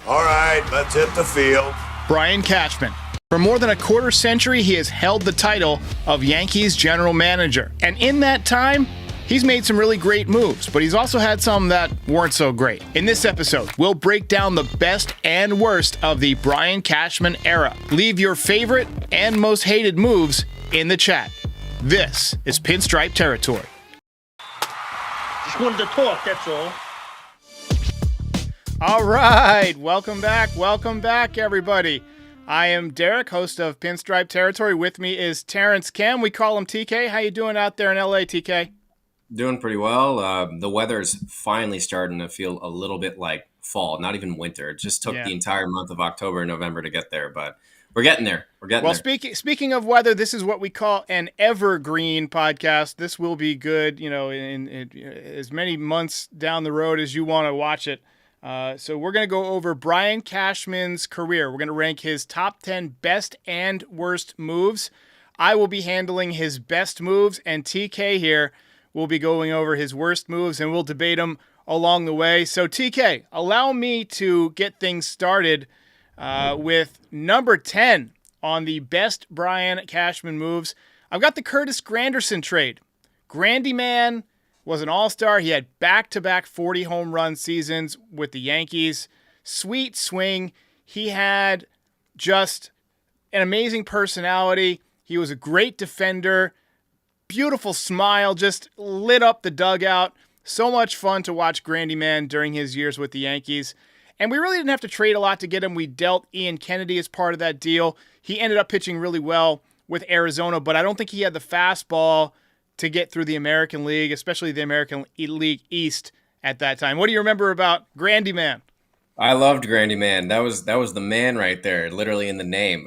All right, let's hit the field. Brian Cashman. For more than a quarter century, he has held the title of Yankees general manager. And in that time, he's made some really great moves, but he's also had some that weren't so great. In this episode, we'll break down the best and worst of the Brian Cashman era. Leave your favorite and most hated moves in the chat. This is Pinstripe Territory. Just wanted to talk, that's all. All right, welcome back, everybody. I am Derek, host of Pinstripe Territory. With me is Terrence Cam. We call him TK. How you doing out there in LA, TK? Doing pretty well. The weather's finally starting to feel a little bit like fall, not even winter. It just took the entire month of October and November to get there, but we're getting there. Well, speaking of weather, this is what we call an evergreen podcast. This will be good, in as many months down the road as you want to watch it. So we're going to go over Brian Cashman's career. We're going to rank his top 10 best and worst moves. I will be handling his best moves, and TK here will be going over his worst moves, and we'll debate them along the way. So TK, allow me to get things started with number 10 on the best Brian Cashman moves. I've got the Curtis Granderson trade. Grandy Man was an all-star. He had back-to-back 40 home run seasons with the Yankees. Sweet swing. He had just an amazing personality. He was a great defender. Beautiful smile. Just lit up the dugout. So much fun to watch Grandy Man during his years with the Yankees. And we really didn't have to trade a lot to get him. We dealt Ian Kennedy as part of that deal. He ended up pitching really well with Arizona, but I don't think he had the fastball to get through the American League, especially the American League East at that time. What do you remember about Grandy Man? I loved Grandy Man. That was the man right there, literally in the name.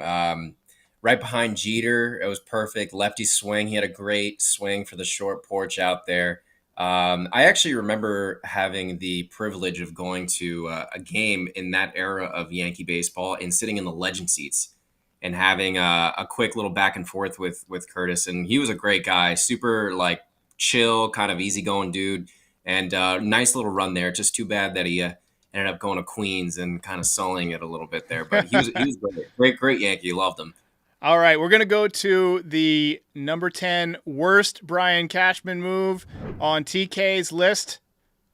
Right behind Jeter, it was perfect. Lefty swing. He had a great swing for the short porch out there. I actually remember having the privilege of going to a game in that era of Yankee baseball and sitting in the legend seats and having a quick little back and forth with Curtis. And he was a great guy, super chill, kind of easygoing dude, and nice little run there. Just too bad that he ended up going to Queens and kind of sullying it a little bit there. But he was great Yankee. Loved him. All right, we're going to go to the number 10 worst Brian Cashman move on TK's list.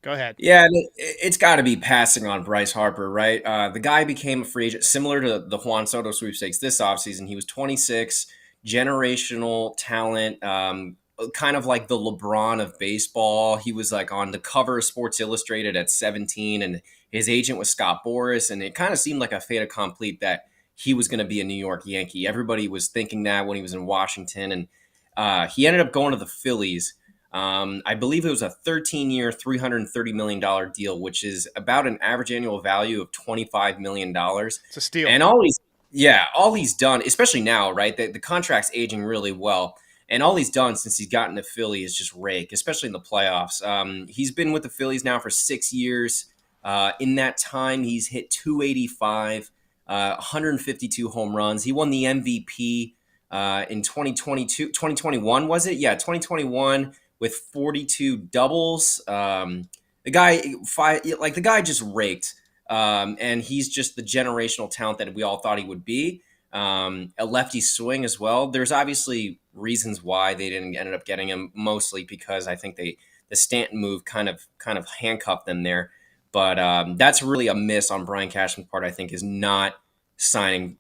Go ahead. Yeah, it's got to be passing on Bryce Harper, right? The guy became a free agent, similar to the Juan Soto sweepstakes this offseason. He was 26, generational talent, kind of like the LeBron of baseball. He was on the cover of Sports Illustrated at 17, and his agent was Scott Boras, and it kind of seemed like a fait accompli that he was going to be a New York Yankee. Everybody was thinking that when he was in Washington, and he ended up going to the Phillies. I believe it was a 13-year, $330 million deal, which is about an average annual value of $25 million. It's a steal. And all he's done, especially now, right? The contract's aging really well. And all he's done since he's gotten to Philly is just rake, especially in the playoffs. He's been with the Phillies now for 6 years. In that time, he's hit 285, 152 home runs. He won the MVP in 2021, was it? Yeah, 2021. With 42 doubles. The guy just raked. And he's just the generational talent that we all thought he would be. A lefty swing as well. There's obviously reasons why they didn't ended up getting him, mostly because I think the Stanton move kind of handcuffed them there. But that's really a miss on Brian Cashman's part, I think, is not signing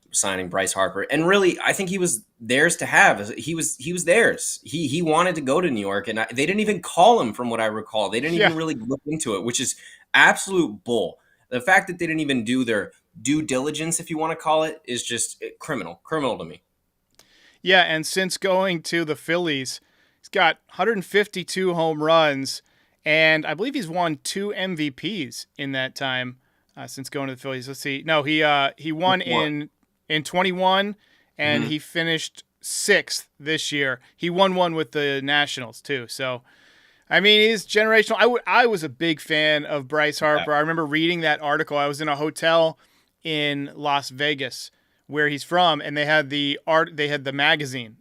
Bryce Harper. And really, I think he was theirs to have. He was theirs. He wanted to go to New York, and they didn't even call him, from what I recall. They didn't even really look into it, which is absolute bull. The fact that they didn't even do their due diligence, if you want to call it, is just criminal to me. Yeah, and since going to the Phillies, he's got 152 home runs, and I believe he's won 2 MVPs in that time. Since going to the Phillies. Let's see. No, he won in 21, and he finished 6th this year. He won one with the Nationals too. So, I mean, he's generational. I was a big fan of Bryce Harper. I remember reading that article. I was in a hotel in Las Vegas where he's from, and they had the magazine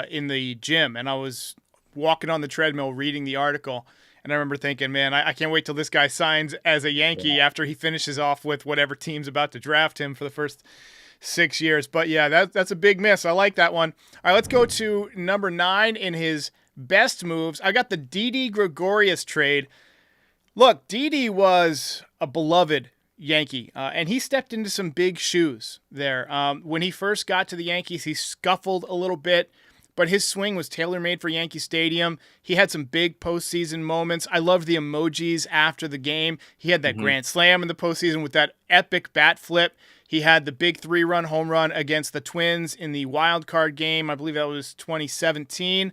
in the gym, and I was walking on the treadmill reading the article. And I remember thinking, man, I can't wait till this guy signs as a Yankee after he finishes off with whatever team's about to draft him for the first 6 years. But yeah, that's a big miss. I like that one. All right, let's go to number 9 in his best moves. I got the Didi Gregorius trade. Look, Didi was a beloved Yankee, and he stepped into some big shoes there. When he first got to the Yankees, he scuffled a little bit, but his swing was tailor-made for Yankee Stadium. He had some big postseason moments. I loved the emojis after the game. He had that grand slam in the postseason with that epic bat flip. He had the big 3-run home run against the Twins in the wild card game. I believe that was 2017.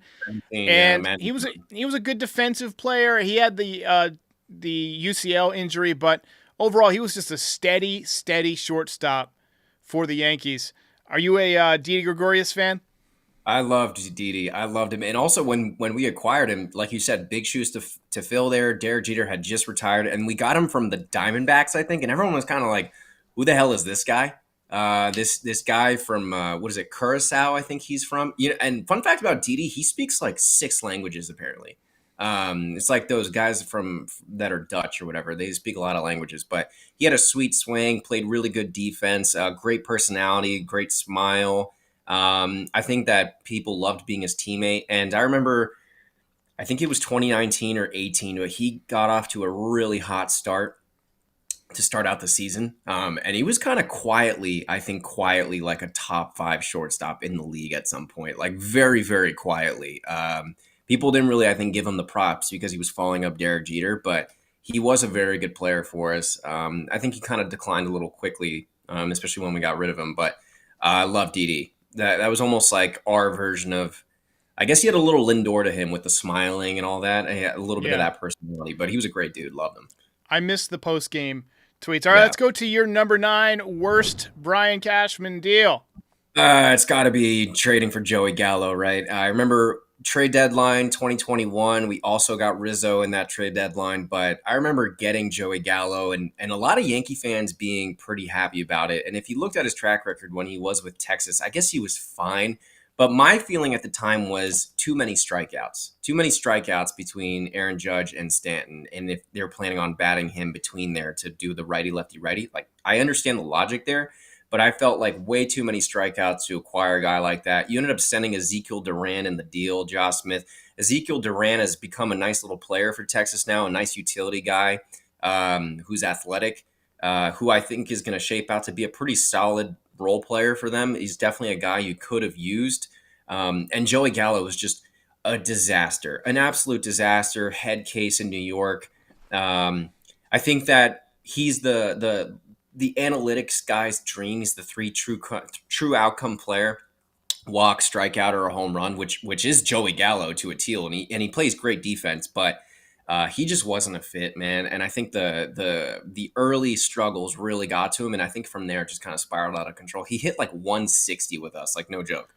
And he was a good defensive player. He had the UCL injury, but overall he was just a steady shortstop for the Yankees. Are you a Didi Gregorius fan? I loved Didi. I loved him. And also when we acquired him, like you said, big shoes to fill there. Derek Jeter had just retired, and we got him from the Diamondbacks, I think, and everyone was kind of like, who the hell is this guy? This guy from what is it, Curacao? I think he's from. And fun fact about Didi, he speaks like 6 languages apparently. It's like those guys that are Dutch or whatever. They speak a lot of languages, but he had a sweet swing, played really good defense, great personality, great smile. I think that people loved being his teammate. And I remember, I think it was 2019 or 18, but he got off to a really hot start to start out the season. And he was kind of quietly like a top 5 shortstop in the league at some point, like very, very quietly. People didn't really, I think, give him the props because he was following up Derek Jeter, but he was a very good player for us. I think he kind of declined a little quickly, especially when we got rid of him, but I love Didi. That was almost like our version of, I guess he had a little Lindor to him with the smiling and all that. He had a little bit of that personality, but he was a great dude. Loved him. I missed the post-game tweets. All right, let's go to your number 9 worst Brian Cashman deal. It's got to be trading for Joey Gallo, right? I remember trade deadline 2021. We also got Rizzo in that trade deadline, but I remember getting Joey Gallo and a lot of Yankee fans being pretty happy about it. And if you looked at his track record when he was with Texas, I guess he was fine. But my feeling at the time was too many strikeouts between Aaron Judge and Stanton. And if they're planning on batting him between there to do the righty, lefty, righty, like I understand the logic there, but I felt like way too many strikeouts to acquire a guy like that. You ended up sending Ezekiel Duran in the deal, Josh Smith. Ezekiel Duran has become a nice little player for Texas now, a nice utility guy who's athletic, who I think is going to shape out to be a pretty solid role player for them. He's definitely a guy you could have used. And Joey Gallo was just a disaster, an absolute disaster, head case in New York. I think that he's the analytics guy's dream. He's the 3 true outcome player: walk, strikeout, or a home run, which is Joey Gallo to a teal. And he plays great defense, but he just wasn't a fit, man. And I think the early struggles really got to him, and I think from there it just kind of spiraled out of control. He hit like 160 with us, like no joke.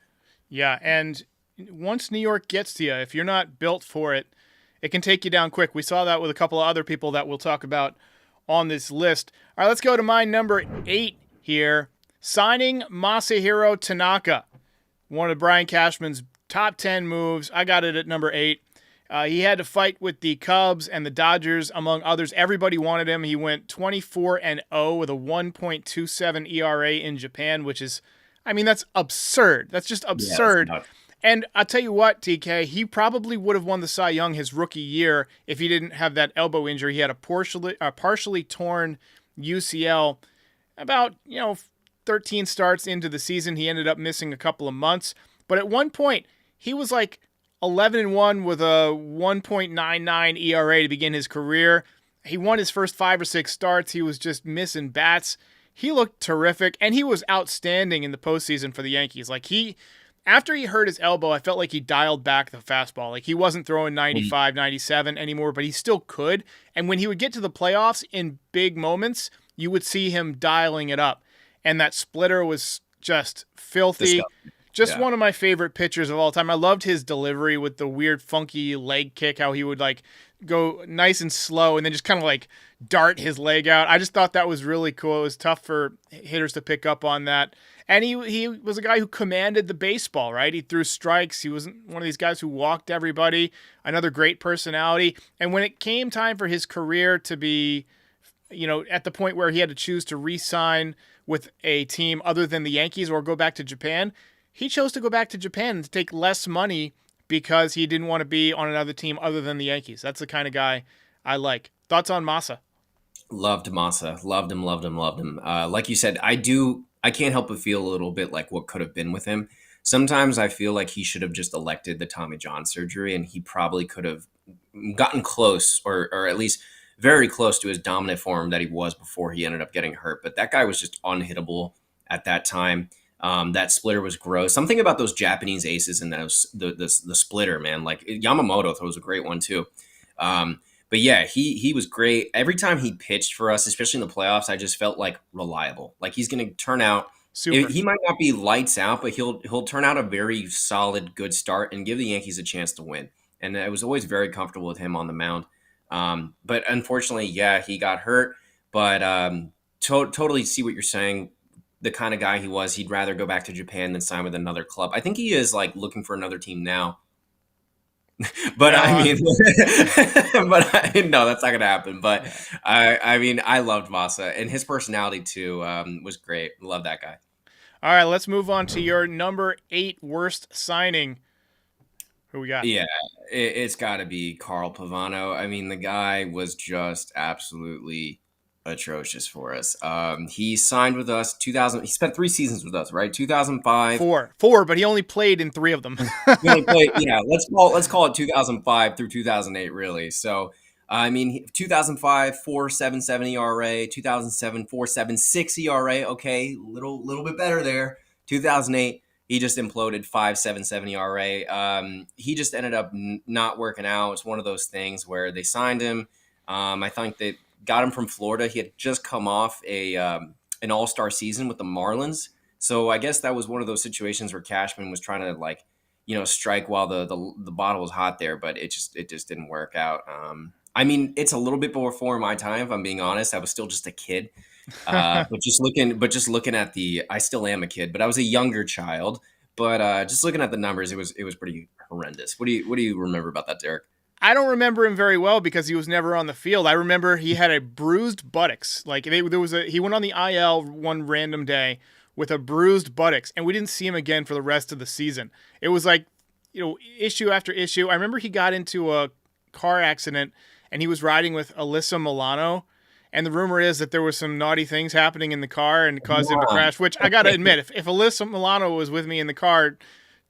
Yeah, and once New York gets to you, if you're not built for it, it can take you down quick. We saw that with a couple of other people that we'll talk about on this list. All right, let's go to my number 8 here. Signing Masahiro Tanaka, one of Brian Cashman's top 10 moves. I got it at number 8. He had to fight with the Cubs and the Dodgers, among others. Everybody wanted him. He went 24-0 with a 1.27 ERA in Japan, which is, I mean, that's absurd. That's just absurd. Yeah, and I'll tell you what, TK, he probably would have won the Cy Young his rookie year if he didn't have that elbow injury. He had a partially torn UCL about, 13 starts into the season. He ended up missing a couple of months. But at one point, he was like 11-1 with a 1.99 ERA to begin his career. He won his first 5 or 6 starts. He was just missing bats. He looked terrific, and he was outstanding in the postseason for the Yankees. Like after he hurt his elbow, I felt like he dialed back the fastball. Like he wasn't throwing 95, 97 anymore, but he still could. And when he would get to the playoffs in big moments, you would see him dialing it up. And that splitter was just filthy. Just one of my favorite pitchers of all time. I loved his delivery with the weird, funky leg kick, how he would like go nice and slow and then just kind of like dart his leg out. I just thought that was really cool. It was tough for hitters to pick up on that. And he was a guy who commanded the baseball, right? He threw strikes. He wasn't one of these guys who walked everybody. Another great personality. And when it came time for his career to be, at the point where he had to choose to re-sign with a team other than the Yankees or go back to Japan, he chose to go back to Japan and to take less money because he didn't want to be on another team other than the Yankees. That's the kind of guy I like. Thoughts on Massa? Loved Massa. Loved him. Like you said, I can't help but feel a little bit like what could have been with him. Sometimes I feel like he should have just elected the Tommy John surgery, and he probably could have gotten close or at least very close to his dominant form that he was before he ended up getting hurt. But that guy was just unhittable at that time. That splitter was gross. Something about those Japanese aces and the splitter, man. Like Yamamoto throws a great one too. But yeah, he was great. Every time he pitched for us, especially in the playoffs, I just felt like reliable. Like he's going to turn out. Super. He might not be lights out, but he'll turn out a very solid, good start and give the Yankees a chance to win. And I was always very comfortable with him on the mound. But unfortunately, yeah, he got hurt. But totally see what you're saying. The kind of guy he was, he'd rather go back to Japan than sign with another club. I think he is like looking for another team now. But I mean, no, that's not going to happen. But I mean, I loved Massa, and his personality too was great. Love that guy. All right, let's move on to your number 8 worst signing. Who we got? Yeah, it's got to be Carl Pavano. I mean, the guy was just absolutely atrocious for us. He signed with us 2000. He spent 3 seasons with us, right? 2005. Four, but he only played in 3 of them. He only played, yeah. Let's call it 2005 through 2008, really. So, I mean, 2005 4.77 ERA, 2007 4.76 ERA. Okay, little bit better there. 2008. He just imploded 5.77 ERA. He just ended up not working out. It's one of those things where they signed him. I think they got him from Florida. He had just come off an all-star season with the Marlins. So I guess that was one of those situations where Cashman was trying to strike while the bottle was hot there, but it just didn't work out. I mean, it's a little bit before my time, if I'm being honest. I was still just a kid. But just looking at I still am a kid, but I was a younger child. But just looking at the numbers, it was pretty horrendous. What do you remember about that, Derek? I don't remember him very well because he was never on the field. I remember he had a bruised buttocks. Like he went on the IL one random day with a bruised buttocks, and we didn't see him again for the rest of the season. It was like, issue after issue. I remember he got into a car accident and he was riding with Alyssa Milano. And the rumor is that there was some naughty things happening in the car and caused him to crash, which I got to admit, if Alyssa Milano was with me in the car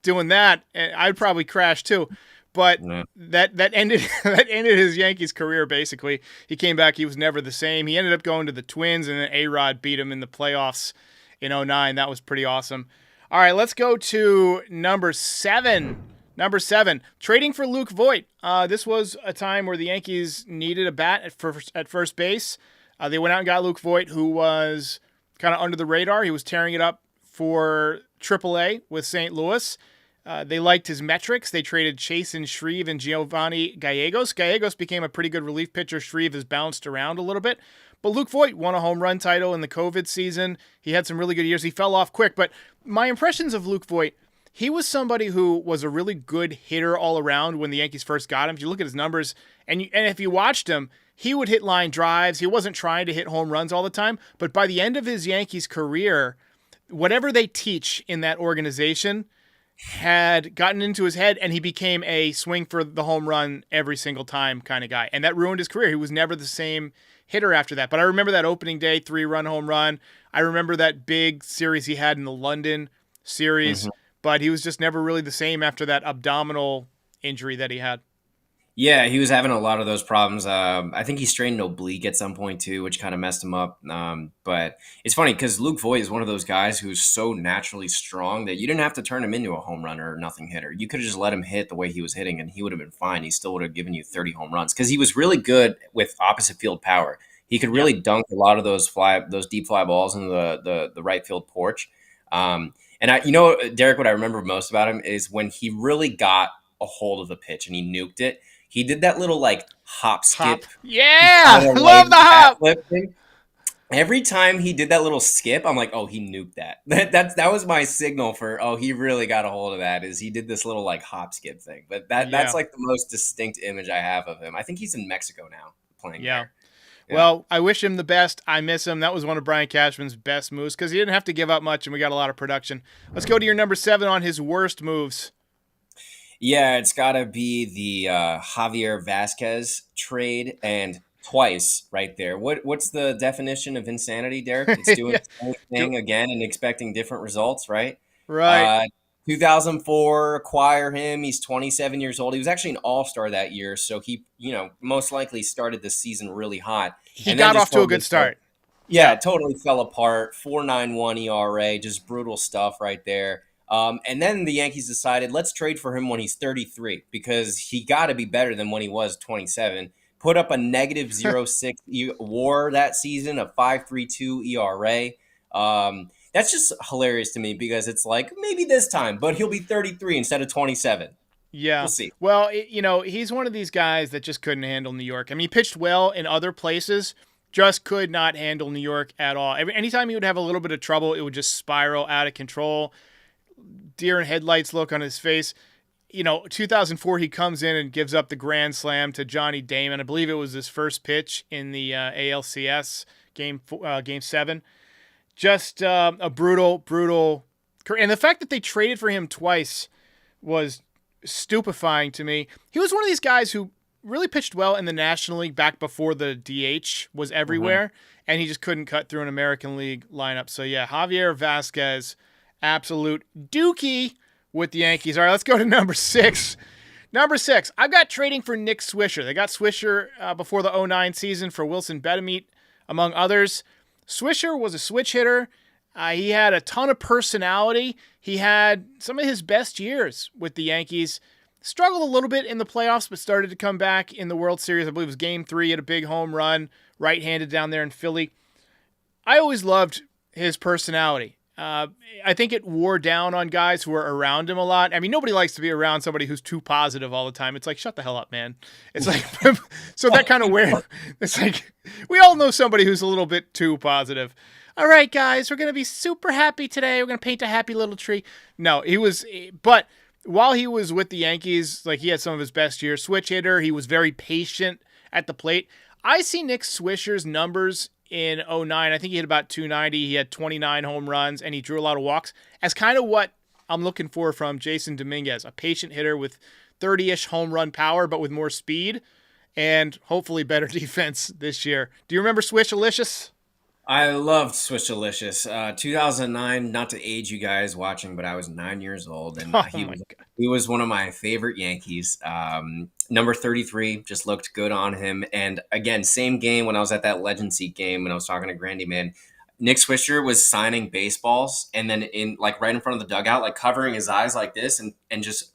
doing that, I'd probably crash too. But that ended his Yankees career, basically. He came back. He was never the same. He ended up going to the Twins, and then A-Rod beat him in the playoffs in 2009. That was pretty awesome. All right, let's go to number 7. Number 7, trading for Luke Voit. This was a time where the Yankees needed a bat at first base. They went out and got Luke Voit, who was kind of under the radar. He was tearing it up for AAA with St. Louis. They liked his metrics. They traded Chasen Shreve and Giovanni Gallegos. Gallegos became a pretty good relief pitcher. Shreve has bounced around a little bit. But Luke Voit won a home run title in the COVID season. He had some really good years. He fell off quick. But my impressions of Luke Voit, he was somebody who was a really good hitter all around when the Yankees first got him. If you look at his numbers, and if you watched him, he would hit line drives. He wasn't trying to hit home runs all the time. But by the end of his Yankees career, whatever they teach in that organization had gotten into his head, and he became a swing for the home run every single time kind of guy. And that ruined his career. He was never the same hitter after that. But I remember that opening day 3-run home run. I remember that big series he had in the London series. Mm-hmm. But he was just never really the same after that abdominal injury that he had. Yeah, he was having a lot of those problems. I think he strained an oblique at some point too, which kind of messed him up. But it's funny because Luke Voit is one of those guys who's so naturally strong that you didn't have to turn him into a home runner or nothing hitter. You could have just let him hit the way he was hitting, and he would have been fine. He still would have given you 30 home runs because he was really good with opposite field power. He could really dunk a lot of those deep fly balls in the right field porch. And Derek, what I remember most about him is when he really got a hold of the pitch and he nuked it. He did that little like hop skip, Yeah, kind of love like the bat hop. flip thing. Every time he did that little skip, I'm like, oh, he nuked that. That was my signal for, oh, he really got a hold of that. Is he did this little like hop skip thing? But that's Yeah, like the most distinct image I have of him. I think he's in Mexico now playing yeah. there. Yeah. Well, I wish him the best. I miss him. That was one of Brian Cashman's best moves because he didn't have to give up much, and we got a lot of production. Let's go to your number 7 on his worst moves. Yeah, it's got to be the Javier Vasquez trade, and twice right there. What's the definition of insanity, Derek? It's doing Yeah. the same thing again and expecting different results, right? Right. Uh, 2004, acquire him. He's 27 years old. He was actually an all-star that year, so he, most likely started the season really hot. He And then got just off to a totally good start. yeah, Yeah. it totally fell apart. 4.91 ERA, just brutal stuff right there. And then the Yankees decided, let's trade for him when he's 33 because he got to be better than when he was 27. Put up a negative 0.6 WAR that season, a 5.32 ERA. That's just hilarious to me because it's like maybe this time, but he'll be 33 instead of 27. We'll Yeah. see. Well, he's one of these guys that just couldn't handle New York. I mean, he pitched well in other places, just could not handle New York at all. Anytime he would have a little bit of trouble, it would just spiral out of control. Deer in headlights look on his face. 2004, he comes in and gives up the grand slam to Johnny Damon. I believe it was his first pitch in the ALCS game 7. Just a brutal. And the fact that they traded for him twice was stupefying to me. He was one of these guys who really pitched well in the National League back before the DH was everywhere, and he just couldn't cut through an American League lineup. So yeah, Javier Vasquez, absolute dookie with the Yankees. All right, let's go to number 6. Number 6, I've got trading for Nick Swisher. They got Swisher before the 09 season for Wilson Betemit, among others. Swisher was a switch hitter. He had a ton of personality. He had some of his best years with the Yankees. Struggled a little bit in the playoffs, but started to come back in the World Series. I believe it was Game 3. He had a big home run, right-handed down there in Philly. I always loved his personality. I think it wore down on guys who were around him a lot. I mean, nobody likes to be around somebody who's too positive all the time. It's like, shut the hell up, man. It's like, so that kind of weird. It's like, we all know somebody who's a little bit too positive. All right, guys, we're going to be super happy today. We're going to paint a happy little tree. No, but while he was with the Yankees, like he had some of his best years. Switch hitter, he was very patient at the plate. I see Nick Swisher's numbers in 09. I think he hit about 290. He had 29 home runs, and he drew a lot of walks as kind of what I'm looking for from Jason Dominguez, a patient hitter with 30-ish home run power, but with more speed and hopefully better defense this year. Do you remember Swishalicious? I loved Swishalicious. 2009, not to age you guys watching, but I was 9 years old, and he was one of my favorite Yankees. Number 33 just looked good on him. And again, same game when I was at that Legend Seat game when I was talking to Grandy, man. Nick Swisher was signing baseballs and then in like right in front of the dugout, like covering his eyes like this and just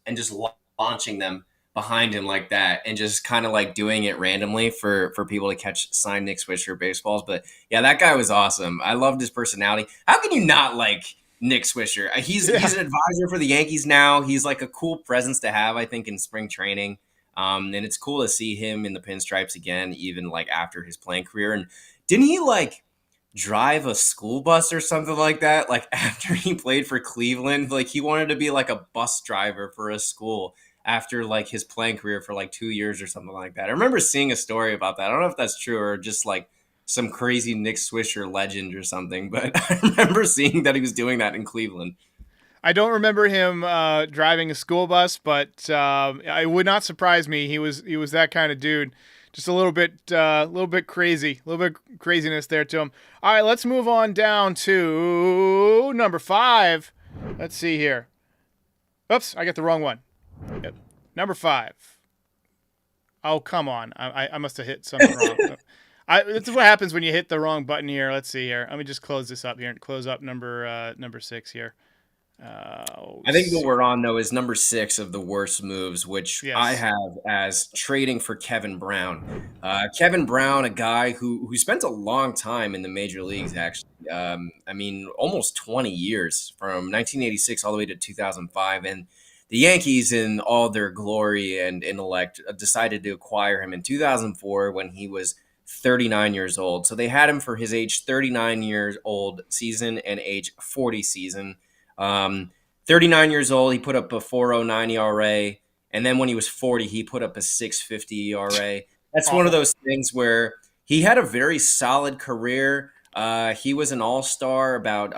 launching them behind him like that and just kind of like doing it randomly for people to catch signed Nick Swisher baseballs. But yeah, that guy was awesome. I loved his personality. How can you not like Nick Swisher? He's an advisor for the Yankees now. He's like a cool presence to have, I think, in spring training. And it's cool to see him in the pinstripes again, even like after his playing career. And didn't he like drive a school bus or something like that? Like after he played for Cleveland, like he wanted to be like a bus driver for a school after like his playing career for like 2 years or something like that. I remember seeing a story about that. I don't know if that's true or just like some crazy Nick Swisher legend or something, but I remember seeing that he was doing that in Cleveland. I don't remember him driving a school bus, but it would not surprise me. He was that kind of dude. Just a little bit crazy, a little bit craziness there to him. All right, let's move on down to number 5. Let's see here. Oops, I got the wrong one. Yep. Number 5. Oh, come on. I must have hit something wrong. This is what happens when you hit the wrong button here. Let's see here. Let me just close this up here and close up number 6 here. I think what we're on, though, is number 6 of the worst moves, which I Yes. have as trading for Kevin Brown. Kevin Brown, a guy who spent a long time in the major leagues, actually. I mean, almost 20 years, from 1986 all the way to 2005. And the Yankees, in all their glory and intellect, decided to acquire him in 2004 when he was 39 years old. So they had him for his age 39 years old season and age 40 season. 39 years old, he put up a 4.09 ERA, and then when he was 40, he put up a 6.50 ERA. That's one of Awful. those things where he had a very solid career. He was an all-star about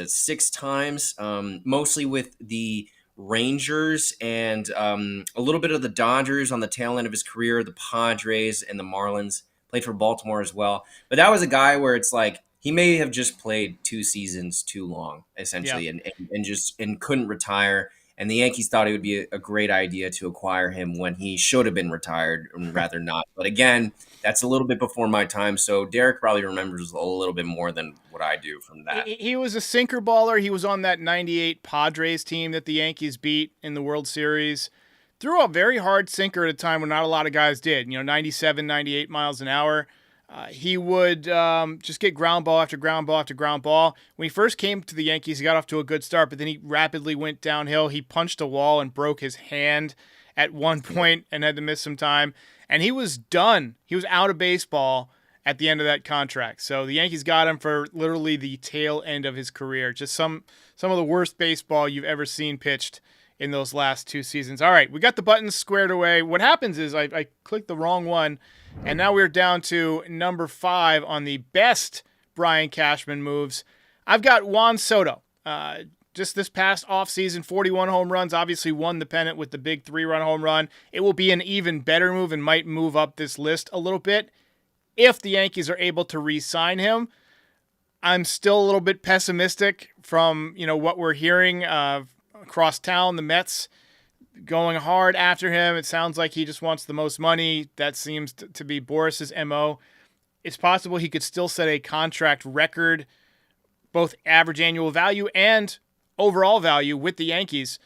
6 times, mostly with the Rangers and a little bit of the Dodgers on the tail end of his career, the Padres and the Marlins. Played for Baltimore as well. But that was a guy where it's like he may have just played 2 seasons too long, essentially, and couldn't retire. And the Yankees thought it would be a great idea to acquire him when he should have been retired, and rather not. But again, that's a little bit before my time, so Derek probably remembers a little bit more than what I do from that. He was a sinker baller. He was on that 98 Padres team that the Yankees beat in the World Series. Threw a very hard sinker at a time when not a lot of guys did. 97, 98 miles an hour. He would just get ground ball after ground ball after ground ball. When he first came to the Yankees, he got off to a good start, but then he rapidly went downhill. He punched a wall and broke his hand at one point and had to miss some time. And he was done. He was out of baseball at the end of that contract. So the Yankees got him for literally the tail end of his career. Just some of the worst baseball you've ever seen pitched in those last 2 seasons. All right, we got the buttons squared away. What happens is I clicked the wrong one, and now we're down to number 5 on the best Brian Cashman moves. I've got Juan Soto. Just this past offseason, 41 home runs, obviously won the pennant with the big 3-run home run. It will be an even better move and might move up this list a little bit if the Yankees are able to re-sign him. I'm still a little bit pessimistic from what we're hearing across town. The Mets going hard after him. It sounds like he just wants the most money. That seems to be Boris's MO. It's possible he could still set a contract record, both average annual value and overall value with the Yankees.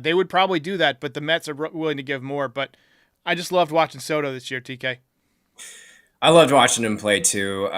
They would probably do that, but the Mets are willing to give more. But I just loved watching Soto this year, TK. I loved watching him play too.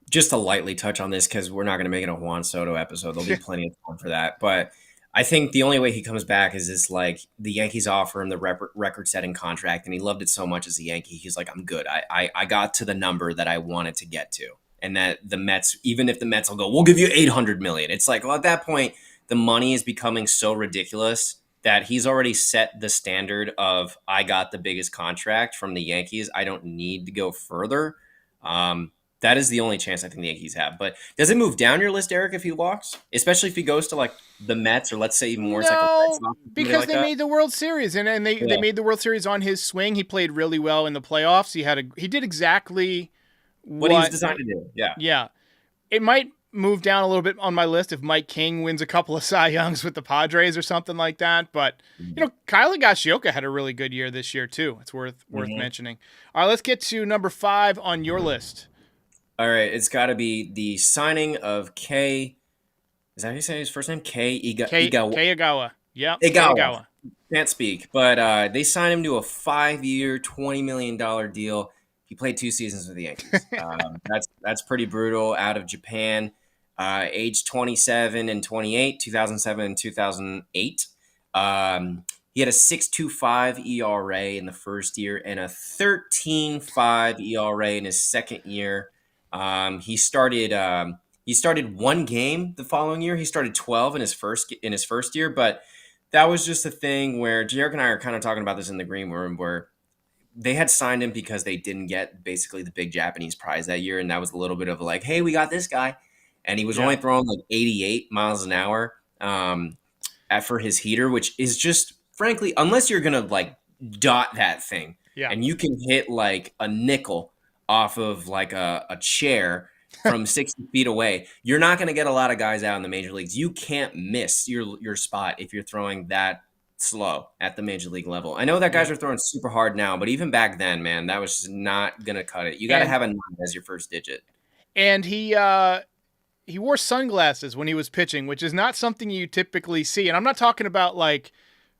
Just to lightly touch on this, because we're not going to make it a Juan Soto episode. There'll be plenty of time for that. But I think the only way he comes back is this, like, the Yankees offer him the record-setting contract, and he loved it so much as a Yankee. He's like, I'm good. I got to the number that I wanted to get to. And that the Mets, even if the Mets will go, we'll give you $800 million. It's like, well, at that point, the money is becoming so ridiculous that he's already set the standard of, I got the biggest contract from the Yankees. I don't need to go further. That is the only chance I think the Yankees have. But does it move down your list, Eric, if he walks? Especially if he goes to, like, the Mets, or let's say even more. No, because they made the World Series, and they made the World Series on his swing. He played really well in the playoffs. He did exactly what he was designed to do. Yeah. Yeah. It might move down a little bit on my list if Mike King wins a couple of Cy Youngs with the Padres or something like that. But, Kyle Higashioka had a really good year this year, too. It's worth mentioning. All right, let's get to number 5 on your list. All right, it's got to be the signing of Kei. Is that how you say his first name? Kei Igawa. Yep. Igawa. Can't speak, but they signed him to a 5-year, $20 million deal. He played 2 seasons with the Yankees. That's pretty brutal. Out of Japan, age 27 and 28, 2007 and 2008. He had a 6.25 ERA in the first year and a 13.5 ERA in his second year. He started 1 game the following year. He started 12 in his first year, but that was just a thing where Derek and I are kind of talking about this in the green room, where they had signed him because they didn't get basically the big Japanese prize that year, and that was a little bit of like, hey, we got this guy, and he was only throwing like 88 miles an hour for his heater, which is just, frankly, unless you're gonna like dot that thing, and you can hit like a nickel off of like a chair from 60 feet away, you're not going to get a lot of guys out in the major leagues. You can't miss your spot if you're throwing that slow at the major league level. I know that guys are throwing super hard now, but even back then, man, that was just not going to cut it. You got to have a 9 as your first digit. And he he wore sunglasses when he was pitching, which is not something you typically see. And I'm not talking about like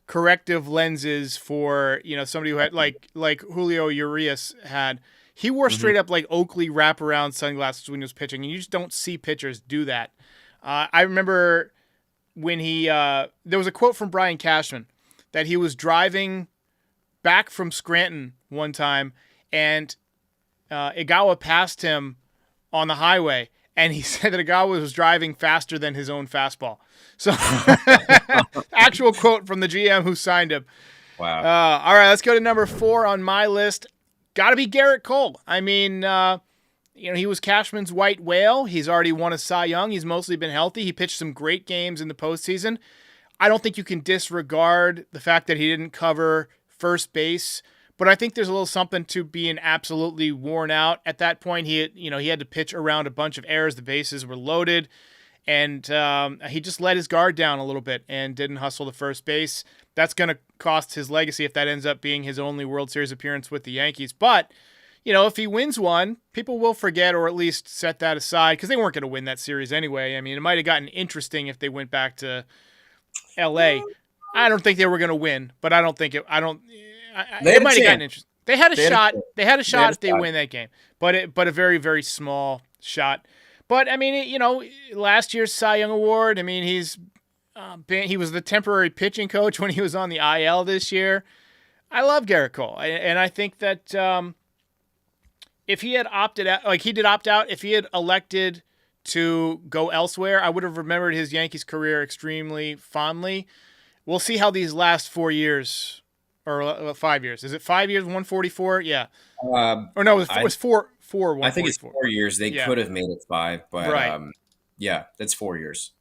corrective lenses for, somebody who had like Julio Urias had. He wore straight up like Oakley wraparound sunglasses when he was pitching, and you just don't see pitchers do that. I remember when there was a quote from Brian Cashman that he was driving back from Scranton one time, and Igawa passed him on the highway, and he said that Igawa was driving faster than his own fastball. So, actual quote from the GM who signed him. Wow. All right, let's go to number 4 on my list. Got to be Garrett Cole. I mean, he was Cashman's white whale. He's already won a Cy Young. He's mostly been healthy. He pitched some great games in the postseason. I don't think you can disregard the fact that he didn't cover first base, but I think there's a little something to being absolutely worn out. At that point, he had to pitch around a bunch of errors. The bases were loaded, and he just let his guard down a little bit and didn't hustle the first base. That's going to cost his legacy if that ends up being his only World Series appearance with the Yankees. But, if he wins one, people will forget or at least set that aside because they weren't going to win that series anyway. I mean, it might have gotten interesting if they went back to L.A. I don't think they were going to win, but I don't think it. I don't. It might have gotten interesting. They had a shot. They had a shot if they win that game, but a very, very small shot. But I mean, last year's Cy Young Award. I mean, he was the temporary pitching coach when he was on the IL this year. I love Garrett Cole, and I think that if he had opted out, like he did opt out, if he had elected to go elsewhere, I would have remembered his Yankees career extremely fondly. We'll see how these last 4 years, or 5 years. Is it 5 years, 144? Yeah. Or no, it was four. I think it's 4 years. They could have made it 5, but right. That's 4 years.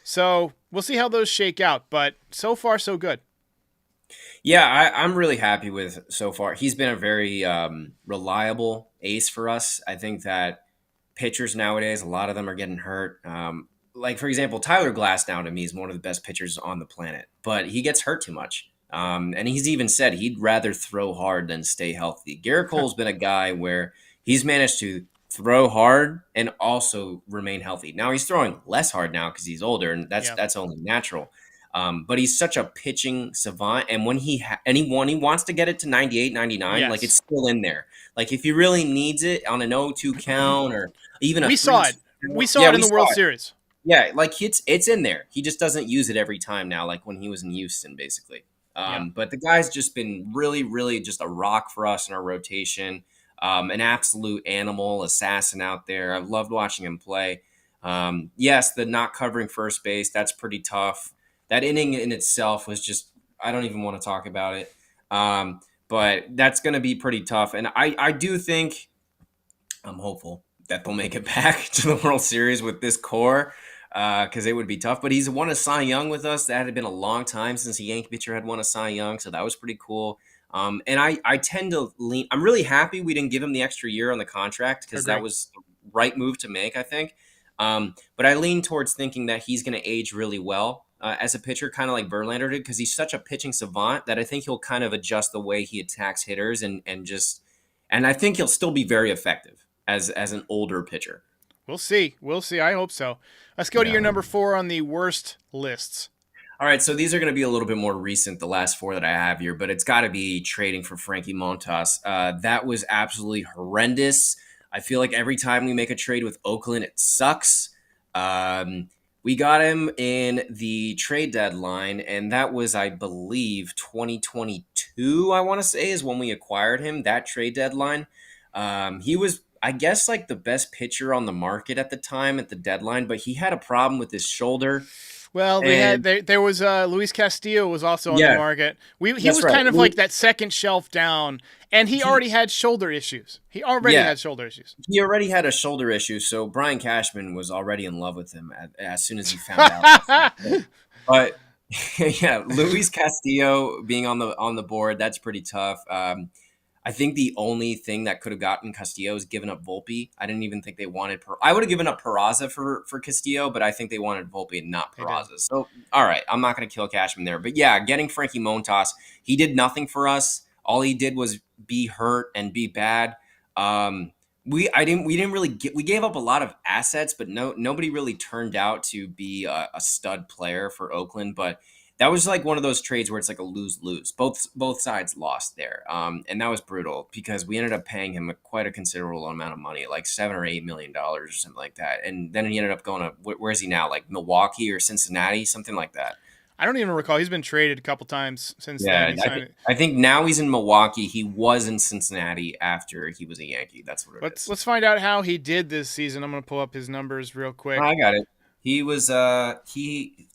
So we'll see how those shake out, but so far so good. Yeah, I'm really happy with so far. He's been a very reliable ace for us. I think that pitchers nowadays, a lot of them are getting hurt. Like, for example, Tyler Glasnow to me is one of the best pitchers on the planet, but he gets hurt too much. And he's even said he'd rather throw hard than stay healthy. Garrett Cole's been a guy where he's managed to throw hard and also remain healthy. Now he's throwing less hard now because he's older, and that's only natural. But he's such a pitching savant, and when he wants to get it to 98, 99, yes. like it's still in there. Like if he really needs it on an 0-2 count or even we saw it in the World Series. Yeah, like it's in there. He just doesn't use it every time now, like when he was in Houston, basically. But the guy's just been really, really just a rock for us in our rotation. An absolute animal assassin out there. I've loved watching him play. Yes, the not covering first base, that's pretty tough. That inning in itself was just, I don't even want to talk about it. But that's going to be pretty tough. And I do think, I'm hopeful that they'll make it back to the World Series with this core because it would be tough. But he's won a Cy Young with us. That had been a long time since a Yankee pitcher had won a Cy Young, so that was pretty cool. And I tend to lean – I'm really happy we didn't give him the extra year on the contract because that was the right move to make, I think. But I lean towards thinking that he's going to age really well as a pitcher, kind of like Verlander did, because he's such a pitching savant that I think he'll kind of adjust the way he attacks hitters and I think he'll still be very effective as an older pitcher. We'll see. I hope so. Let's go to your number 4 on the worst lists. All right, so these are going to be a little bit more recent, the last 4 that I have here, but it's got to be trading for Frankie Montas. That was absolutely horrendous. I feel like every time we make a trade with Oakland, it sucks. We got him in the trade deadline, and that was, I believe, 2022, I want to say, is when we acquired him, that trade deadline. He was, I guess, like the best pitcher on the market at the time at the deadline, but he had a problem with his shoulder. Well, there was Luis Castillo was also on the market. He was kind of like that second shelf down, and he already had shoulder issues. He already had a shoulder issue, so Brian Cashman was already in love with him as soon as he found out. But yeah, Luis Castillo being on the board, that's pretty tough. I think the only thing that could have gotten Castillo is giving up Volpe. I didn't even think they wanted I would have given up Peraza for Castillo, but I think they wanted Volpe and not Peraza. So, all right, I'm not going to kill Cashman there. But yeah, getting Frankie Montas, he did nothing for us. All he did was be hurt and be bad. We gave up a lot of assets, but nobody really turned out to be a stud player for Oakland. But that was like one of those trades where it's like a lose-lose. Both sides lost there, and that was brutal because we ended up paying him quite a considerable amount of money, like $7 or $8 million or something like that. And then he ended up going to where is he now? Like Milwaukee or Cincinnati, something like that. I don't even recall. He's been traded a couple times since Yeah, then. I think now he's in Milwaukee. He was in Cincinnati after he was a Yankee. That's what it is. Let's find out how he did this season. I'm going to pull up his numbers real quick. I got it. He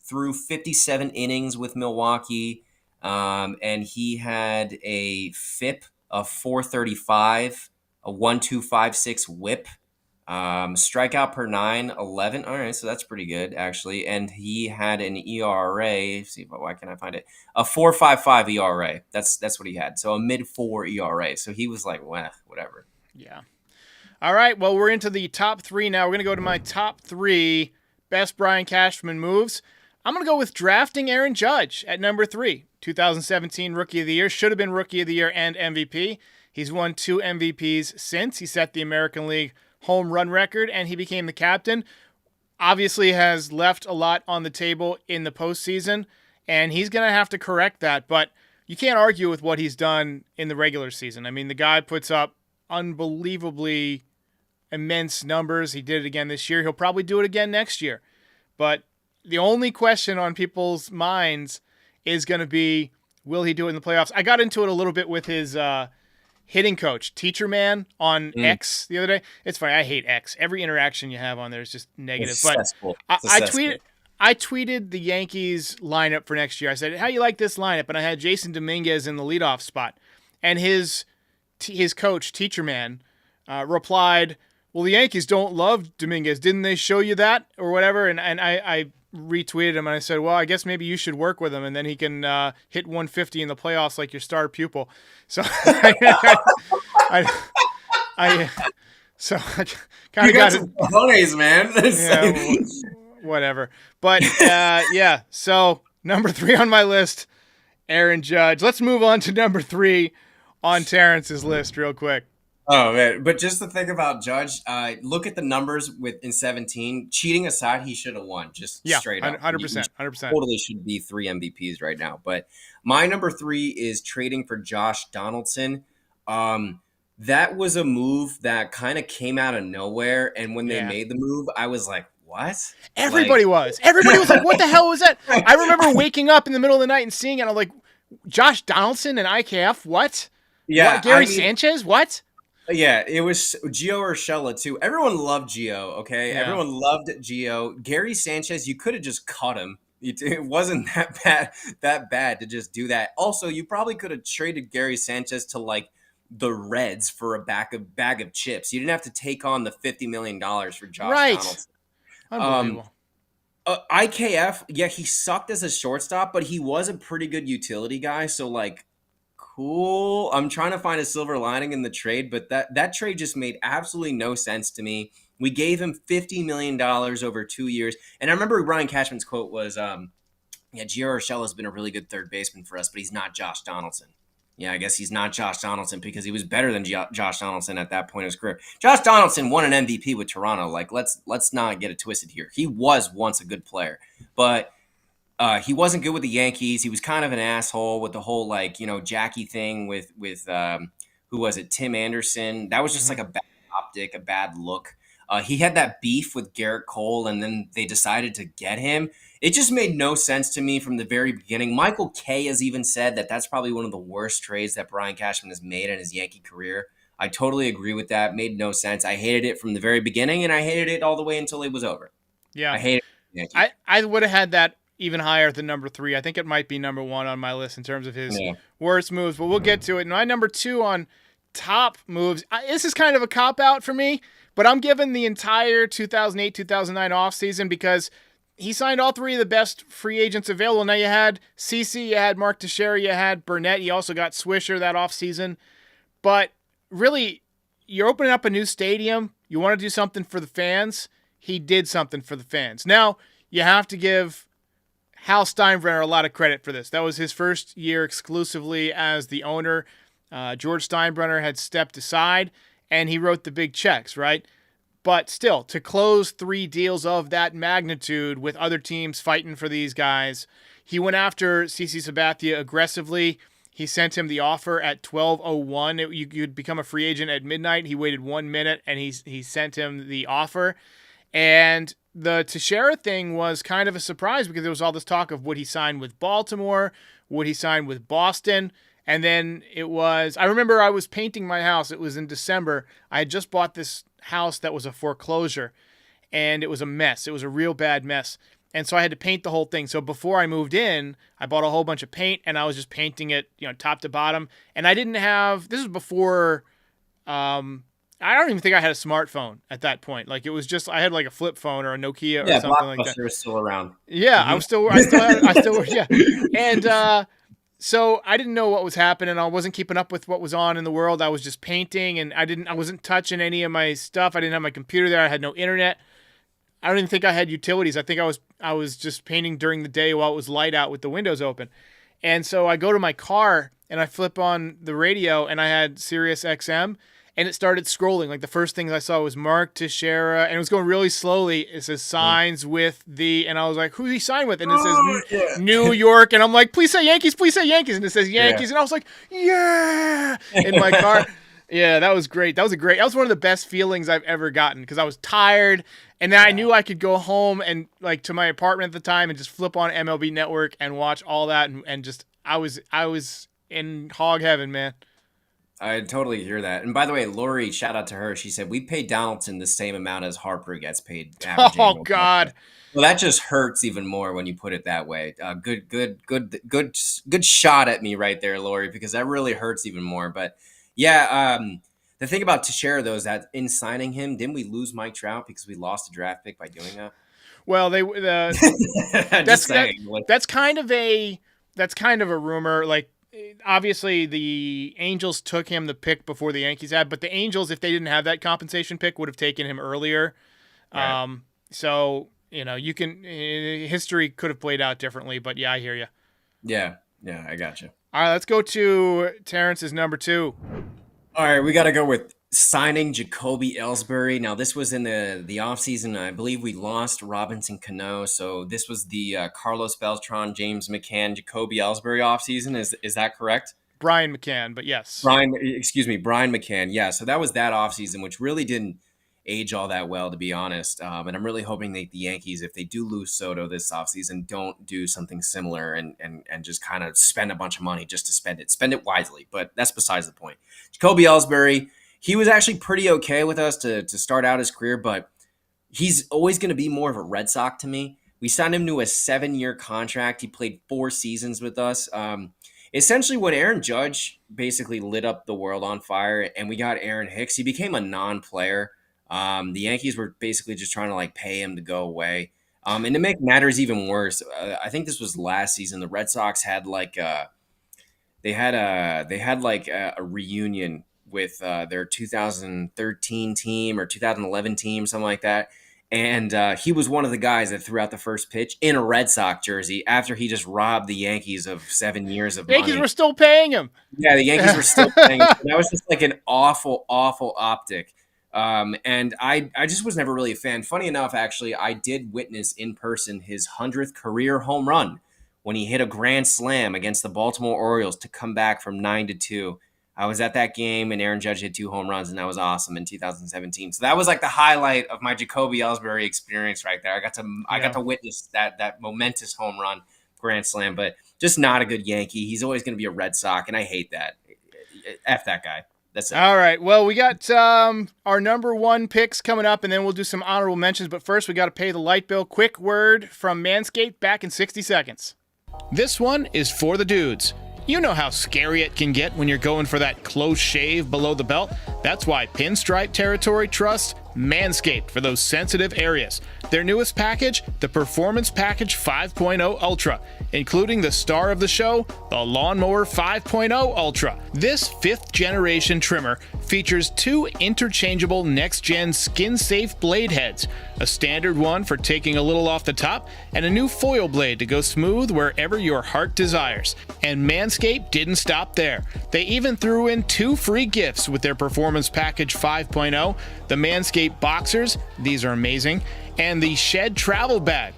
threw 57 innings with Milwaukee, and he had a FIP of 435, a 1.256 WHIP, strikeout per 9, 11. All right, so that's pretty good actually. And he had an ERA. See, why can't I find it? A 4.55 ERA. That's what he had. So a mid-4 ERA. So he was like, well, whatever. Yeah. All right. Well, we're into the top 3 now. We're going to go to my top 3 best Brian Cashman moves. I'm going to go with drafting Aaron Judge at number 3. 2017 Rookie of the Year. Should have been Rookie of the Year and MVP. He's won 2 MVPs since. He set the American League home run record, and he became the captain. Obviously has left a lot on the table in the postseason, and he's going to have to correct that. But you can't argue with what he's done in the regular season. I mean, the guy puts up unbelievably immense numbers. He did it again this year. He'll probably do it again next year. But the only question on people's minds is going to be, will he do it in the playoffs? I got into it a little bit with his hitting coach, Teacher Man, on X the other day. It's funny. I hate X. Every interaction you have on there is just negative. But I tweeted the Yankees lineup for next year. I said, how you like this lineup? And I had Jason Dominguez in the leadoff spot. And his coach, Teacher Man, replied, well, the Yankees don't love Dominguez. Didn't they show you that or whatever? And I retweeted him and I said, well, I guess maybe you should work with him and then he can hit 150 in the playoffs like your star pupil. So I kind of got some funnies, man. Yeah, whatever. But yeah, so number 3 on my list, Aaron Judge. Let's move on to number 3 on Terrence's list real quick. Oh man! But just to think about Judge, look at the numbers in 17. Cheating aside, he should have won. Straight up, 100%, 100%. Totally should be 3 MVPs right now. But my number 3 is trading for Josh Donaldson. That was a move that kind of came out of nowhere, and when they made the move, I was like, "What?" Everybody was like, "What the hell was that?" I remember waking up in the middle of the night and seeing it. I'm like, "Josh Donaldson and IKF? What? Yeah, what? Gary Sanchez? What?" Yeah, it was Gio Urshela too. Everyone loved Gio, okay? Yeah. Everyone loved Gio. Gary Sanchez, you could have just cut him. It wasn't that bad to just do that. Also, you probably could have traded Gary Sanchez to like the Reds for a bag of chips. You didn't have to take on the $50 million for Josh Donaldson. Unbelievable. IKF, yeah, he sucked as a shortstop, but he was a pretty good utility guy. So like, cool. I'm trying to find a silver lining in the trade, but that trade just made absolutely no sense to me. We gave him $50 million over 2 years. And I remember Brian Cashman's quote was, Gio Urshela has been a really good third baseman for us, but he's not Josh Donaldson. Yeah, I guess he's not Josh Donaldson because he was better than Josh Donaldson at that point in his career. Josh Donaldson won an MVP with Toronto. Like, let's not get it twisted here. He was once a good player, but he wasn't good with the Yankees. He was kind of an asshole with the whole Jackie thing with who was it? Tim Anderson. That was just like a bad optic, a bad look. He had that beef with Garrett Cole, and then they decided to get him. It just made no sense to me from the very beginning. Michael Kay has even said that that's probably one of the worst trades that Brian Cashman has made in his Yankee career. I totally agree with that. Made no sense. I hated it from the very beginning, and I hated it all the way until it was over. Yeah, I hated it. I would have had that even higher than number 3. I think it might be number 1 on my list in terms of his worst moves, but we'll get to it. And my number 2 on top moves, this is kind of a cop-out for me, but I'm giving the entire 2008-2009 offseason because he signed all 3 of the best free agents available. Now you had CeCe, you had Mark Teixeira, you had Burnett, you also got Swisher that offseason. But really, you're opening up a new stadium. You want to do something for the fans. He did something for the fans. Now, you have to give Hal Steinbrenner a lot of credit for this. That was his first year exclusively as the owner. George Steinbrenner had stepped aside, and he wrote the big checks, right? But still, to close 3 deals of that magnitude with other teams fighting for these guys, he went after CC Sabathia aggressively. He sent him the offer at 12:01. You'd become a free agent at midnight. He waited 1 minute, and he sent him the offer. And the Teixeira thing was kind of a surprise because there was all this talk of would he sign with Baltimore, would he sign with Boston? And then I remember I was painting my house. It was in December. I had just bought this house that was a foreclosure, and it was a mess. It was a real bad mess. And so I had to paint the whole thing. So before I moved in, I bought a whole bunch of paint, and I was just painting it, top to bottom. And I didn't have, this was before, I don't even think I had a smartphone at that point. Like, it was just, I had like a flip phone or a Nokia or something like that. Blockbuster was still around. Yeah, yeah. And so I didn't know what was happening. I wasn't keeping up with what was on in the world. I was just painting, and I wasn't touching any of my stuff. I didn't have my computer there. I had no internet. I don't even think I had utilities. I think I was just painting during the day while it was light out with the windows open. And so I go to my car and I flip on the radio, and I had Sirius XM, and it started scrolling. Like, the first things I saw was Mark Teixeira, and it was going really slowly. It says signs with the, and I was like, who did he sign with? And it says New York, and I'm like, please say Yankees, and it says Yankees, and I was like, yeah, in my car. Yeah, that was great. That was one of the best feelings I've ever gotten, because I was tired, and then I knew I could go home and, like, to my apartment at the time and just flip on MLB Network and watch all that, and just I was in hog heaven, man. I totally hear that. And by the way, Lori, shout out to her. She said, we paid Donaldson the same amount as Harper gets paid. Oh, God. Well, that just hurts even more when you put it that way. Good shot at me right there, Lori, because that really hurts even more. But yeah, the thing about Teixeira, though, is that in signing him, didn't we lose Mike Trout because we lost a draft pick by doing that? Well, that's kind of a rumor. Like, obviously the Angels took him the pick before the Yankees had, but the Angels, if they didn't have that compensation pick, would have taken him earlier. Right. So, history could have played out differently, but yeah, I hear you. Yeah, I got you. All right, let's go to Terrence's number 2. All right, we got to go with signing Jacoby Ellsbury. Now, this was in the offseason. I believe we lost Robinson Cano, so this was the Carlos Beltran, James McCann, Jacoby Ellsbury offseason. Is that correct? Brian McCann, but yes. Brian McCann. Yeah, so that was that offseason, which really didn't age all that well, to be honest. And I'm really hoping that the Yankees, if they do lose Soto this offseason, don't do something similar and just kind of spend a bunch of money just to spend it. Spend it wisely, but that's besides the point. Jacoby Ellsbury, he was actually pretty okay with us to start out his career, but he's always going to be more of a Red Sox to me. We signed him to a 7-year contract. He played 4 seasons with us. Essentially, when Aaron Judge basically lit up the world on fire and we got Aaron Hicks, he became a non-player. The Yankees were basically just trying to pay him to go away. And to make matters even worse, I think this was last season. The Red Sox had a reunion with their 2013 team or 2011 team, something like that. And he was one of the guys that threw out the first pitch in a Red Sox jersey after he just robbed the Yankees of 7 years of money. Yankees were still paying him. Yeah, the Yankees were still paying him. That was just an awful, awful optic. And I just was never really a fan. Funny enough, actually, I did witness in person his 100th career home run when he hit a grand slam against the Baltimore Orioles to come back from 9-2. I was at that game, and Aaron Judge hit 2 home runs, and that was awesome in 2017. So that was the highlight of my Jacoby Ellsbury experience right there. I got to witness that momentous home run grand slam, but just not a good Yankee. He's always going to be a Red Sox, and I hate that. F that guy. That's it. All right. Well, we got our number 1 picks coming up, and then we'll do some honorable mentions. But first, we got to pay the light bill. Quick word from Manscaped, back in 60 seconds. This one is for the dudes. You know how scary it can get when you're going for that close shave below the belt. That's why Pinstripe Territory trusts Manscaped for those sensitive areas. Their newest package, the Performance Package 5.0 Ultra, including the star of the show, the Lawnmower 5.0 Ultra. This 5th generation trimmer features 2 interchangeable next-gen skin-safe blade heads, a standard one for taking a little off the top, and a new foil blade to go smooth wherever your heart desires. And Manscaped didn't stop there. They even threw in 2 free gifts with their Performance Package 5.0, the Manscaped Boxers, these are amazing, and the Shed Travel Bag.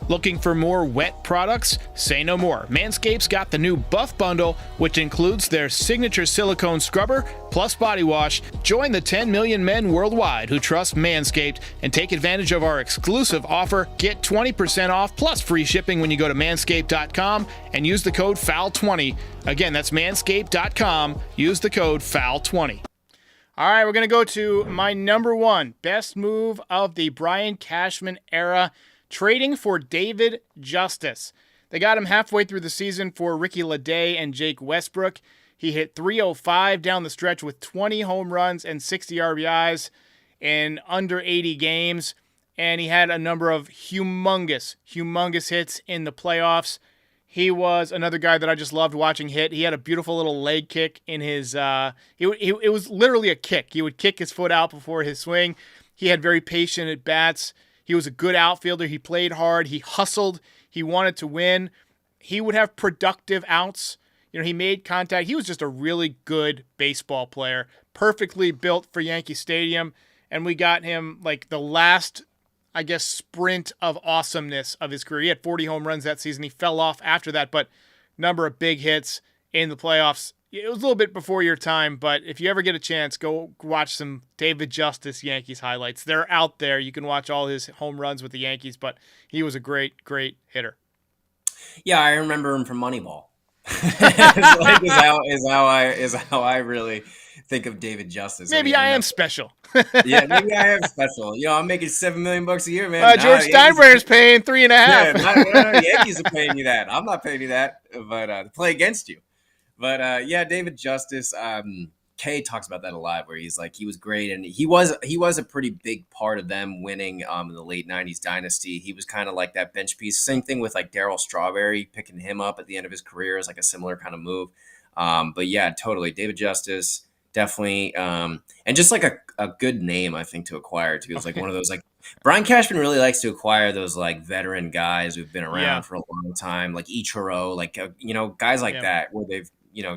Looking for more wet products? Say no more. Manscaped's got the new Buff Bundle, which includes their signature silicone scrubber plus body wash. Join the 10 million men worldwide who trust Manscaped and take advantage of our exclusive offer. Get 20% off plus free shipping when you go to manscaped.com and use the code FOUL20. Again, that's manscaped.com. Use the code FOUL20. All right, we're going to go to my number 1 best move of the Brian Cashman era. Trading for David Justice. They got him halfway through the season for Ricky Leday and Jake Westbrook. He hit .305 down the stretch with 20 home runs and 60 RBIs in under 80 games. And he had a number of humongous hits in the playoffs. He was another guy that I just loved watching hit. He had a beautiful little leg kick in his... it was literally a kick. He would kick his foot out before his swing. He had very patient at bats. He was a good outfielder. He played hard. He hustled. He wanted to win. He would have productive outs. He made contact. He was just a really good baseball player, perfectly built for Yankee Stadium. And we got him like the last, I guess, sprint of awesomeness of his career. He had 40 home runs that season. He fell off after that, but number of big hits in the playoffs. It was a little bit before your time, but if you ever get a chance, go watch some David Justice Yankees highlights. They're out there. You can watch all his home runs with the Yankees, but he was a great hitter. Yeah, I remember him from Moneyball. is how I really think of David Justice. Maybe I am special. Yeah, maybe I am special. I'm making $7 million a year, man. George Steinbrenner's paying $3.5. Yeah, the Yankees are paying you that. I'm not paying you that, but to play against you. But yeah, David Justice. Kay talks about that a lot, where he's like, he was great, and he was a pretty big part of them winning in the late '90s dynasty. He was kind of like that bench piece. Same thing with like Darryl Strawberry, picking him up at the end of his career is like a similar kind of move. But yeah, totally, David Justice, definitely, and just like a good name, I think, to acquire too. It's like one of those, like, Brian Cashman really likes to acquire those like veteran guys who've been around for a long time, like Ichiro, like guys like that, where they've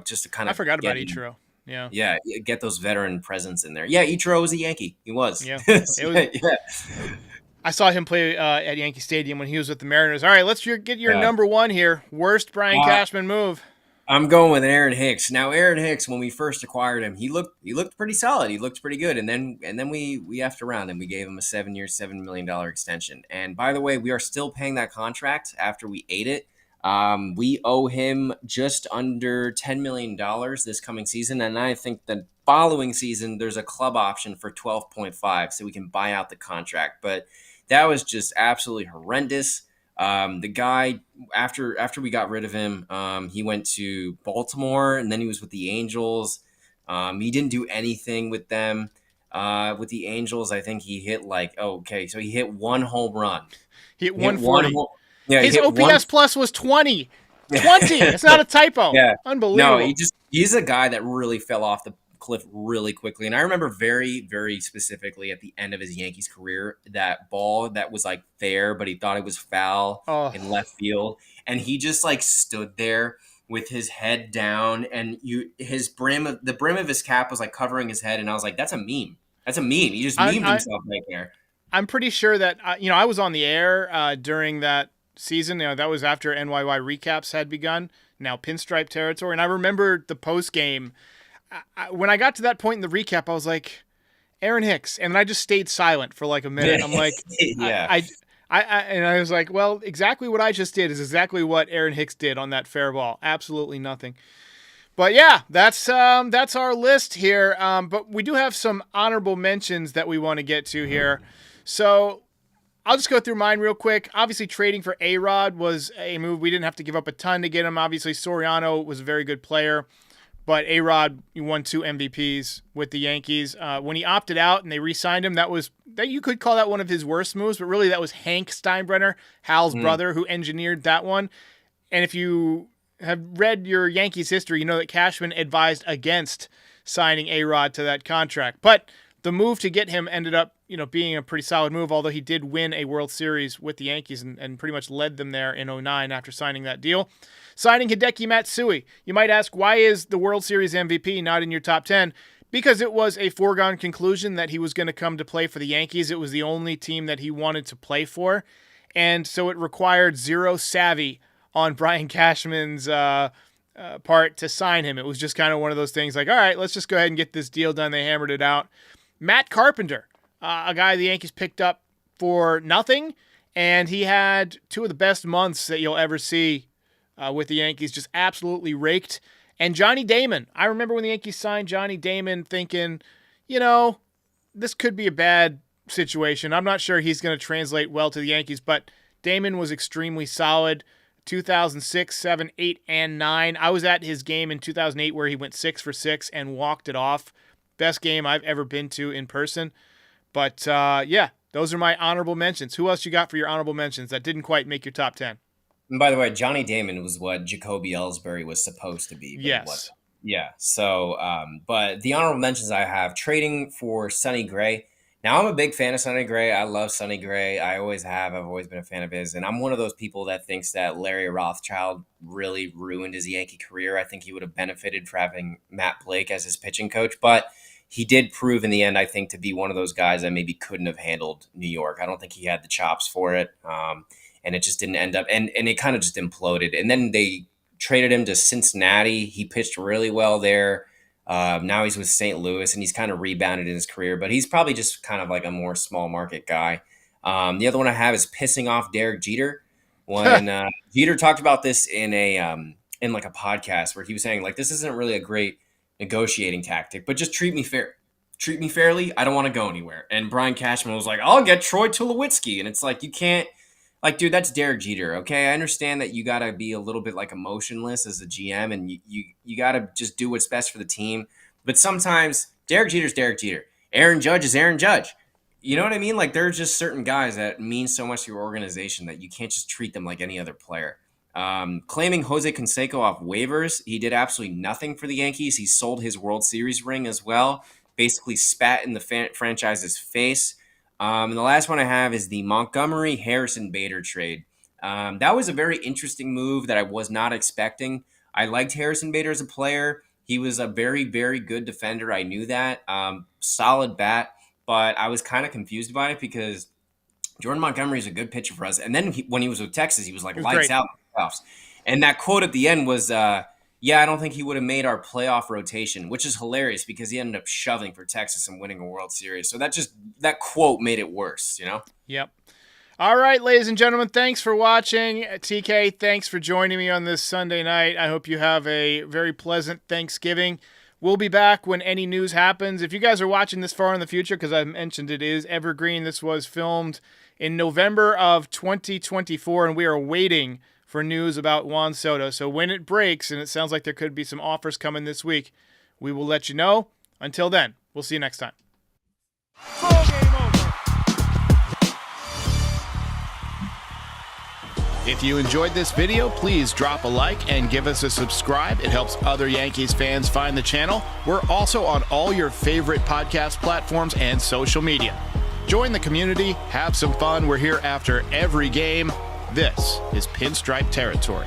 just to kind of. I forgot about Ichiro. Yeah. Yeah, get those veteran presence in there. Yeah, Ichiro was a Yankee. He was. Yeah. Yeah. I saw him play at Yankee Stadium when he was with the Mariners. All right, let's get your number 1 here. Worst Brian Cashman move. I'm going with Aaron Hicks. Now, Aaron Hicks, when we first acquired him, he looked pretty solid. He looked pretty good, and then we effed around and we gave him a 7-year, $7 million extension. And by the way, we are still paying that contract after we ate it. We owe him just under $10 million this coming season, and I think the following season there's a club option for 12.5, so we can buy out the contract. But that was just absolutely horrendous. The guy, after we got rid of him, he went to Baltimore, and then he was with the Angels. He didn't do anything with them. With the Angels, I think he hit so he hit 1 home run. He hit 140. Yeah, his OPS plus was 20. 20. It's not a typo. Yeah. Unbelievable. No, he's a guy that really fell off the cliff really quickly. And I remember very, very specifically at the end of his Yankees career, that ball that was like fair, but he thought it was foul in left field. And he just like stood there with his head down, and the brim of his cap was like covering his head. And I was like, that's a meme. That's a meme. He just memed himself right there. I'm pretty sure that, I was on the air during that season. That was after NYY Recaps had begun, now Pinstripe Territory. And I remember the post game. When I got to that point in the recap, I was like, Aaron Hicks. And then I just stayed silent for like a minute. I'm like, yeah. And I was like, well, exactly what I just did is exactly what Aaron Hicks did on that fair ball. Absolutely nothing. But yeah, that's our list here. But we do have some honorable mentions that we want to get to here. So I'll just go through mine real quick. Obviously, trading for A-Rod was a move. We didn't have to give up a ton to get him. Obviously, Soriano was a very good player. But A-Rod, he won 2 MVPs with the Yankees. When he opted out and they re-signed him, that you could call that one of his worst moves. But really, that was Hank Steinbrenner, Hal's brother, who engineered that one. And if you have read your Yankees history, you know that Cashman advised against signing A-Rod to that contract. But the move to get him ended up, being a pretty solid move, although he did win a World Series with the Yankees and pretty much led them there in 2009 after signing that deal. Signing Hideki Matsui. You might ask, why is the World Series MVP not in your top 10? Because it was a foregone conclusion that he was going to come to play for the Yankees. It was the only team that he wanted to play for. And so it required zero savvy on Brian Cashman's part to sign him. It was just kind of one of those things like, all right, let's just go ahead and get this deal done. They hammered it out. Matt Carpenter, a guy the Yankees picked up for nothing, and he had two of the best months that you'll ever see with the Yankees, just absolutely raked. And Johnny Damon, I remember when the Yankees signed Johnny Damon thinking, this could be a bad situation. I'm not sure he's going to translate well to the Yankees, but Damon was extremely solid. 2006, 7, 8, and 9. I was at his game in 2008 where he went 6 for 6 and walked it off. Best game I've ever been to in person. But, yeah, those are my honorable mentions. Who else you got for your honorable mentions that didn't quite make your top 10? And by the way, Johnny Damon was what Jacoby Ellsbury was supposed to be. Yes. Yeah. So, but the honorable mentions I have, trading for Sonny Gray. Now, I'm a big fan of Sonny Gray. I love Sonny Gray. I always have. I've always been a fan of his. And I'm one of those people that thinks that Larry Rothschild really ruined his Yankee career. I think he would have benefited for having Matt Blake as his pitching coach. But he did prove in the end, I think, to be one of those guys that maybe couldn't have handled New York. I don't think he had the chops for it. And it just didn't end up. And it kind of just imploded. And then they traded him to Cincinnati. He pitched really well there. Now he's with St. Louis, and he's kind of rebounded in his career. But he's probably just kind of like a more small market guy. The other one I have is pissing off Derek Jeter. When Jeter talked about this in a podcast where he was saying, like, this isn't really a great negotiating tactic, but just treat me fair. Treat me fairly. I don't want to go anywhere. And Brian Cashman was like, I'll get Troy Tulowitzki. And it's like, you can't. Like, dude, that's Derek Jeter, okay? I understand that you got to be a little bit, like, emotionless as a GM, and you got to just do what's best for the team. But sometimes Derek Jeter's Derek Jeter. Aaron Judge is Aaron Judge. You know what I mean? Like, there's just certain guys that mean so much to your organization that you can't just treat them like any other player. Claiming Jose Canseco off waivers, he did absolutely nothing for the Yankees. He sold his World Series ring as well, basically spat in the franchise's face. And the last one I have is the Montgomery Harrison Bader trade. That was a very interesting move that I was not expecting. I liked Harrison Bader as a player. He was a very, very good defender. I knew that. Solid bat, but I was kind of confused by it because Jordan Montgomery is a good pitcher for us. And then when he was with Texas, he was like lights out in the playoffs. And that quote at the end was, yeah, I don't think he would have made our playoff rotation, which is hilarious because he ended up shoving for Texas and winning a World Series. So that quote made it worse, you know? Yep. All right, ladies and gentlemen, thanks for watching. TK, thanks for joining me on this Sunday night. I hope you have a very pleasant Thanksgiving. We'll be back when any news happens. If you guys are watching this far in the future, because I mentioned it is evergreen, this was filmed in November of 2024, and we are waiting for news about Juan Soto. So when it breaks, and it sounds like there could be some offers coming this week, we will let you know. Until then, we'll see you next time. If you enjoyed this video, please drop a like and give us a subscribe. It helps other Yankees fans find the channel. We're also on all your favorite podcast platforms and social media. Join the community, have some fun. We're here after every game. This is Pinstripe Territory.